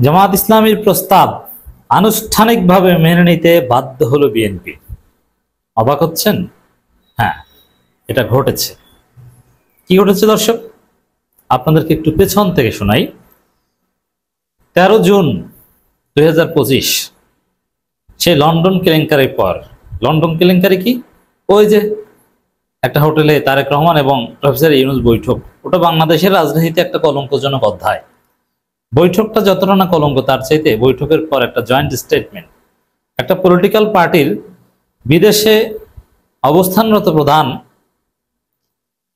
জামাত ইসলামীর প্রস্তাব আনুষ্ঠানিকভাবে মেনে নিতে বাধ্য হলো বিএনপি। অবাক হচ্ছেন? হ্যাঁ, এটা ঘটেছে। কি ঘটেছে দর্শক, আপনাদেরকে একটু পেছন থেকে শোনাই। 13 জুন 2025 সেই লন্ডন কেলেঙ্কারির পর। লন্ডন কেলেঙ্কারি কি? ওই যে একটা হোটেলে তারেক রহমান এবং প্রফেসর ইউনূস বৈঠক, ওটা বাংলাদেশের রাজনীতিতে একটা কলঙ্কজনক অধ্যায়। বৈঠকটা যতটা না কলঙ্ক, তার চাইতে বৈঠকের পর একটা জয়েন্ট স্টেটমেন্ট, একটা পলিটিক্যাল পার্টির বিদেশে অবস্থানরত প্রধান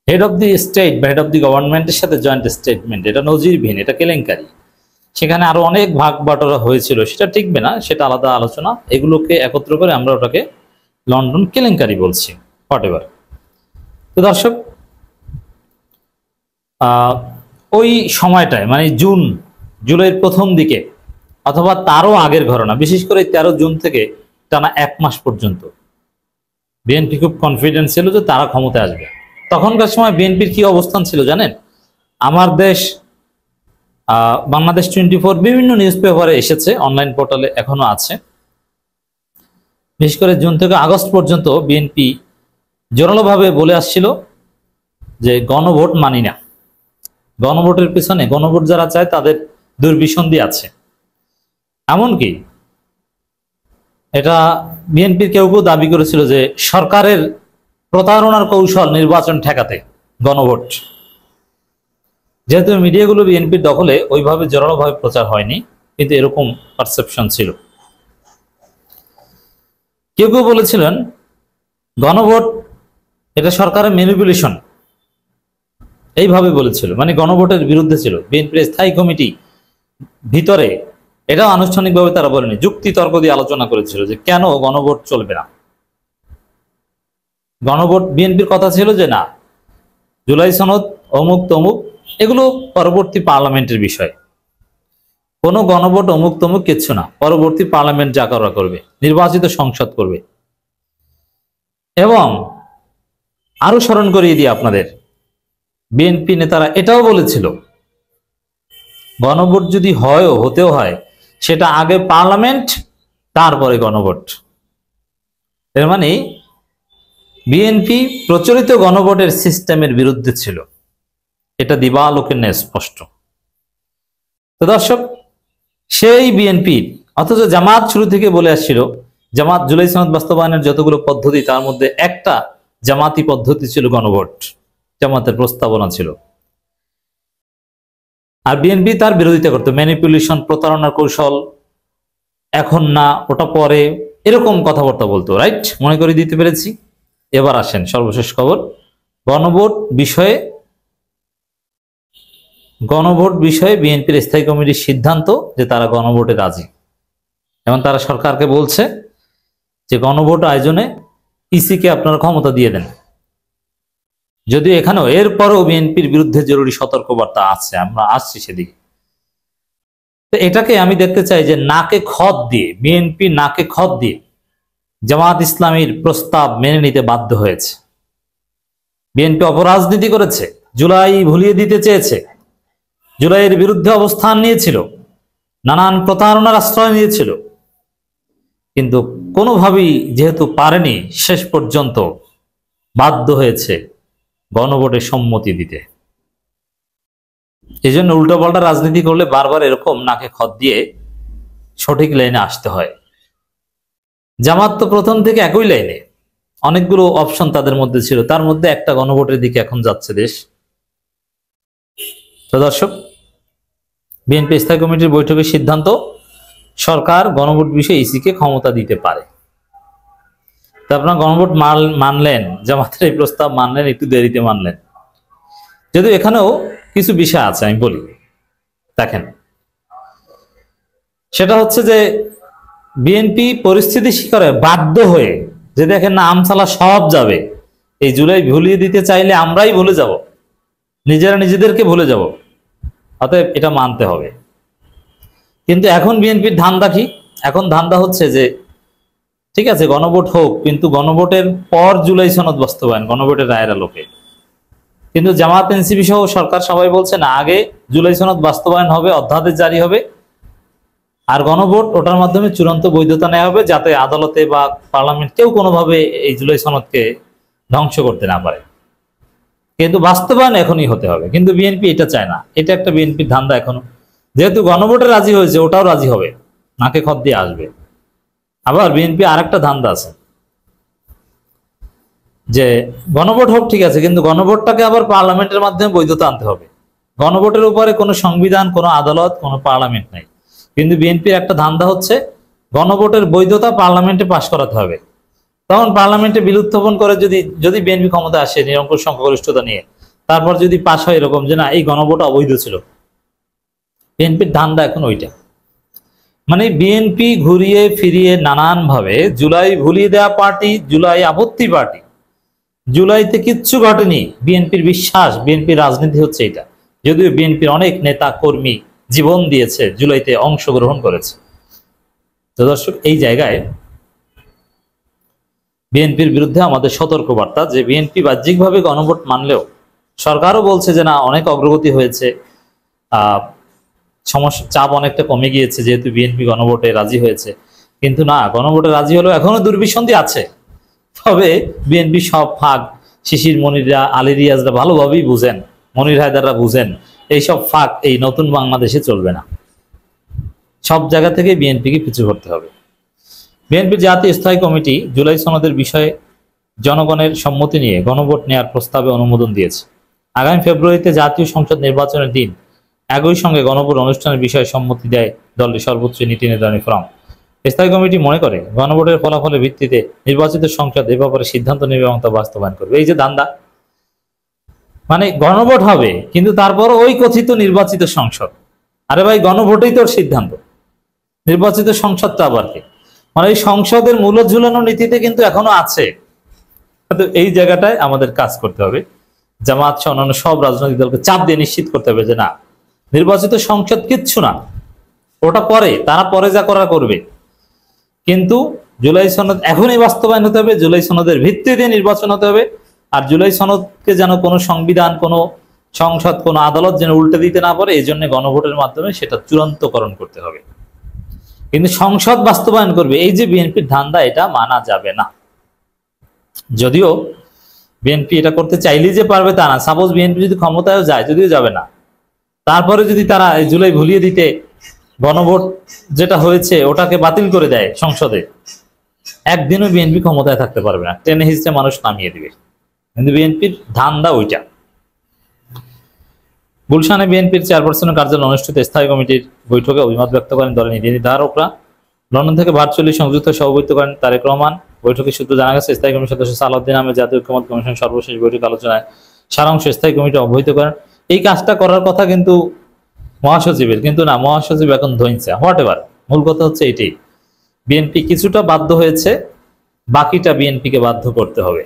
হেড অফ দি স্টেট বা হেড অফ দি গভর্নমেন্টের সাথে জয়েন্ট স্টেটমেন্ট, এটা নজিরবিহীন, এটা কেলেঙ্কারি। সেখানে আরো অনেক ভাগ বাটোয়ারা হয়েছিল, সেটা টিকবে না, সেটা আলাদা আলোচনা। এগুলোকে একত্র করে আমরা ওটাকে লন্ডন কেলেঙ্কারি বলছি, হোয়াটএভার। তো দর্শক, ওই সময়টায় মানে জুলাইয়ের প্রথম দিকে অথবা তারও আগের ঘটনা, বিশেষ করে 13 জুন থেকে টানা 1 মাস পর্যন্ত বিএনপি খুব কনফিডেন্স ছিল যে তারা ক্ষমতায় আসবে। তখনকার সময় বিএনপির কি অবস্থান ছিল জানেন? আমার দেশ, বাংলাদেশ 24, বিভিন্ন নিউজ পেপারে এসেছে, অনলাইন পোর্টালে এখনো আছে। বিশেষ করে জুন থেকে আগস্ট পর্যন্ত বিএনপি জোরালোভাবে বলে আসছিল যে গণভোট মানি না, গণভোটের পিছনে, গণভোট যারা চায় তাদের দুর্বিসন্ধি আছে। এমনকি এটা বিএনপির কেউ কেউ দাবি করেছিল যে সরকারের প্রতারণার কৌশল নির্বাচন ঠেকাতে গণভোট। যেহেতু মিডিয়াগুলো বিএনপির দখলে, ওইভাবে জোরালোভাবে প্রচার হয়নি, কিন্তু এরকম পারসেপশন ছিল। কেউ কেউ বলেছিলেন গণভোট এটা সরকারের ম্যানিপুলেশন, এইভাবে বলেছিল, মানে গণভোটের বিরুদ্ধে ছিল। বিএনপির স্থায়ী কমিটি ভিতরে এটাও আনুষ্ঠানিকভাবে তারা বলেনি, যুক্তি তর্ক দিয়ে আলোচনা করেছিল যে কেন গণভোট চলবে না। গণভোট, বিএনপির কথা ছিল যে না, জুলাই সনদ অমুক তমুক, এগুলো পরবর্তী পার্লামেন্টের বিষয়, কোনো গণভোট অমুক তমুক কিচ্ছু না, পরবর্তী পার্লামেন্ট যা করা করবে, নির্বাচিত সংসদ করবে। এবং আরো স্মরণ করিয়ে দিই আপনাদের, বিএনপি নেতারা এটাও বলেছিল গণভোট যদি হতেও হয়, সেটা আগে পার্লামেন্ট তারপরে গণভোট। এর মানে বিএনপি প্রচলিত গণভোটের সিস্টেমের বিরুদ্ধে ছিল, এটা দিবালোকের ন্যায় স্পষ্ট। তো দর্শক, সেই বিএনপি, অথচ জামাত শুরু থেকে বলে আসছিল, জামাত জুলাই সনদ বাস্তবায়নের যতগুলো পদ্ধতি তার মধ্যে একটা জামাতি পদ্ধতি ছিল গণভোট, জামাতের প্রস্তাবনা ছিল। আর বিএনপি তার বিরোধিতা করতো, ম্যানিপুলেশন, প্রতারণার কৌশল, এখন না ওটা পরে, এরকম কথাবার্তা বলতো। রাইট, মনে করে দিতে পেরেছি। এবার আসেন সর্বশেষ খবর, গণভোট বিষয়ে বিএনপির স্থায়ী কমিটির সিদ্ধান্ত যে তারা গণভোটে রাজি, এবং তারা সরকারকে বলছে যে গণভোট আয়োজনে ইসিকে আপনারা ক্ষমতা দিয়ে দেন। যদিও এখানেও এরপরও বিএনপির বিরুদ্ধে জরুরি সতর্কবার্তা আছে, আমরা আসছি সেদিকে। তো এটাকে আমি দেখতে চাই যে নাকে খত দিয়ে, বিএনপি নাকে খত দিয়ে জামাত ইসলামীর প্রস্তাব মেনে নিতে বাধ্য হয়েছে। বিএনপি অপরাজনীতি করেছে, জুলাই ভুলিয়ে দিতে চেয়েছে, জুলাইয়ের বিরুদ্ধে অবস্থান নিয়েছিল, নানান প্রতারণার আশ্রয় নিয়েছিল, কিন্তু কোনোভাবেই যেহেতু পারেনি, শেষ পর্যন্ত বাধ্য হয়েছে গণভোটে সম্মতি দিতে। এই জন্য উল্টোপাল্টা রাজনীতি করলে বারবার এরকম নাকে খত দিয়ে সঠিক লাইনে আসতে হয়। জামাত তো প্রথম থেকে একই লাইনে, অনেকগুলো অপশন তাদের মধ্যে ছিল, তার মধ্যে একটা গণভোটের দিকে এখন যাচ্ছে দেশ। তো দর্শক, বিএনপি স্থায়ী কমিটির বৈঠকের সিদ্ধান্ত, সরকার গণভোট বিষয়ে ইসিকে ক্ষমতা দিতে পারে। তো আপনারা গণভোট মানলেন, জামাতের এই প্রস্তাব মানলেন, একটু দেরিতে মানলেন। যদিও এখানেও কিছু বিষয় আছে, আমি বলি। দেখেন, সেটা হচ্ছে যে বিএনপি পরিস্থিতি শিকারে বাধ্য হয়ে, যে দেখেন না আমসালা সব যাবে, এই জুলাই ভুলিয়ে দিতে চাইলে আমরাই ভুলে যাব, নিজেরা নিজেদেরকে ভুলে যাব, অতএব এটা মানতে হবে। কিন্তু এখন বিএনপির ধান্দা কি? এখন ধান্দা হচ্ছে যে ঠিক আছে গণভোট হোক, কিন্তু গণভোটের পর জুলাই সনদ বাস্তবায়ন, গণভোটের রায়ের আলোকে। কিন্তু জামাত, এনসিপি সহ সরকার সবাই বলছে না, আগে জুলাই সনদ বাস্তবায়ন হবে, অধ্যাদেশ জারি হবে, আর গণভোট ওটার মাধ্যমে চূড়ান্ত বৈধতা নেওয়া হবে, যাতে আদালতে বা পার্লামেন্ট কেউ কোনোভাবে এই জুলাই সনদকে ধ্বংস করতে না পারে। কিন্তু বাস্তবায়ন এখনই হতে হবে, কিন্তু বিএনপি এটা চায় না। এটা একটা বিএনপির ধান্দা এখনো, যেহেতু গণভোটে রাজি হয়েছে ওটাও রাজি হবে, নাকে খত দিয়ে আসবে। আবার বিএনপি আর একটা ধান্দা আছে যে গণভোট হোক ঠিক আছে, কিন্তু গণভোটটাকে আবার পার্লামেন্টের মাধ্যমে বৈধতা আনতে হবে। গণভোটের উপরে কোনো সংবিধান, কোনো আদালত, কোনো পার্লামেন্ট নাই, কিন্তু বিএনপির একটা ধান্দা হচ্ছে গণভোটের বৈধতা পার্লামেন্টে পাশ করাতে হবে। তখন পার্লামেন্টে বিল উত্থাপন করে যদি বিএনপি ক্ষমতা আসে নিরঙ্কুশ সংখ্যাগরিষ্ঠতা নিয়ে, তারপর যদি পাশ হয় এরকম যে না এই গণভোট অবৈধ ছিল, বিএনপির ধান্দা এখন ওইটা। মানে বিএনপি ঘুরিয়ে ফিরিয়ে নানান ভাবে জুলাই ভুলিয়ে দেওয়া পার্টি, জুলাই আপত্তি পার্টি, জুলাইতে কিচ্ছু ঘটেনি, বিএনপির বিশ্বাস, বিএনপির রাজনীতি হচ্ছে এটা। যদিও বিএনপির অনেক নেতা কর্মী জীবন দিয়েছে, জুলাইতে অংশগ্রহণ করেছে। তো দর্শক, এই জায়গায় বিএনপির বিরুদ্ধে আমাদের সতর্কবার্তা যে বিএনপি বাহ্যিকভাবে গণভোট মানলেও সরকারও বলছে যে না অনেক অগ্রগতি হয়েছে, সমস্যা চাপ অনেকটা কমে গিয়েছে যেহেতু বিএনপি গণভোটে রাজি হয়েছে। কিন্তু না, গণভোটে রাজি হলেও এখনো দুর্বিসন্ধি আছে। তবে বিএনপি সব ফাঁক শিশির মনিররা, আলী রিয়াজরা ভালোভাবেই বুঝেন, মনির হায়দাররা বুঝেন এইসব ফাঁক এই নতুন বাংলাদেশে চলবে না। সব জায়গা থেকে বিএনপিকে পিছু করতে হবে। বিএনপির জাতীয় স্থায়ী কমিটি জুলাই সনদের বিষয়ে জনগণের সম্মতি নিয়ে গণভোট নেওয়ার প্রস্তাবে অনুমোদন দিয়েছে। আগামী ফেব্রুয়ারিতে জাতীয় সংসদ নির্বাচনের দিন একই সঙ্গে গণভোট অনুষ্ঠানের বিষয়ে সম্মতি দেয় দলটির সর্বোচ্চ নীতি নির্ধারণী ফোরাম। স্থায়ী কমিটি মনে করে গণভোটের ফলাফলের ভিত্তিতে নির্বাচিত সংসদ এ ব্যাপারে সিদ্ধান্ত নেবে এবং তা বাস্তবায়ন করবে। এই যে ধান্দা, মানে গণভোট হবে কিন্তু তারপর ওই কথিত নির্বাচিত সংসদ, আরে ভাই গণভোটেই তোর সিদ্ধান্ত, নির্বাচিত সংসদটা আবার কি? মানে এই সংসদের মূল ঝুলানো নীতিতে কিন্তু এখনো আছে। এই জায়গাটায় আমাদের কাজ করতে হবে, জামাত সহ অন্যান্য সব রাজনৈতিক দলকে চাপ দিয়ে নিশ্চিত করতে হবে যে না, নির্বাচিত সংসদ কিচ্ছু না, ওটা পরে, তারা পরে যা করা করবে, কিন্তু জুলাই সনদ এখনই বাস্তবায়ন হতে হবে, জুলাই সনদের ভিত্তিতে নির্বাচন হতে হবে। আর জুলাই সনদকে যেন কোনো সংবিধান, কোনো সংসদ, কোনো আদালত যেন উল্টে দিতে না পারে, এই জন্য গণভোটের মাধ্যমে সেটা চূড়ান্তকরণ করতে হবে। কিন্তু সংসদ বাস্তবায়ন করবে এই যে বিএনপির ধান্দা, এটা মানা যাবে না। যদিও বিএনপি এটা করতে চাইলেই যে পারবে তা না। সাপোজ বিএনপি যদি ক্ষমতায়ও যায়, যদিও যাবে না, তারপরে যদি তারা এই জুলাই ভুলিয়ে দিতে গণভোট যেটা হয়েছে ওটাকে বাতিল করে দেয় সংসদে, একদিনও বিএনপি ক্ষমতায় থাকতে পারবে না, টেনে হিচড়ে মানুষ নামিয়ে দিবে। কিন্তু বিএনপির ধান্দা ওইটা। গুলশানে বিএনপির চেয়ারপারসনের কার্যালয়ে অনুষ্ঠিত স্থায়ী কমিটির বৈঠকে অভিমত ব্যক্ত করেন দলের নীতি নির্ধারকরা। লন্ডন থেকে ভার্চুয়ালি সংযুক্ত সভাপতিত্ব করেন তারেক রহমান। বৈঠকে সূত্র জানা গেছে, স্থায়ী কমিটির সদস্য সালাউদ্দিন আহমেদ জাতীয় ঐক্যমত্য কমিশন সর্বশেষ বৈঠক আলোচনায় সারাংশ স্থায়ী কমিটি অবহিত করেন। এই কাজটা করার কথা কিন্তু মহাসচিবের, কিন্তু না, মহাসচিব এখন ধইছে। হোয়াট এভার, মূল কথা হচ্ছে এটাই, বিএনপি কিছুটা বাধ্য হয়েছে, বাকিটা বিএনপিকে বাধ্য করতে হবে।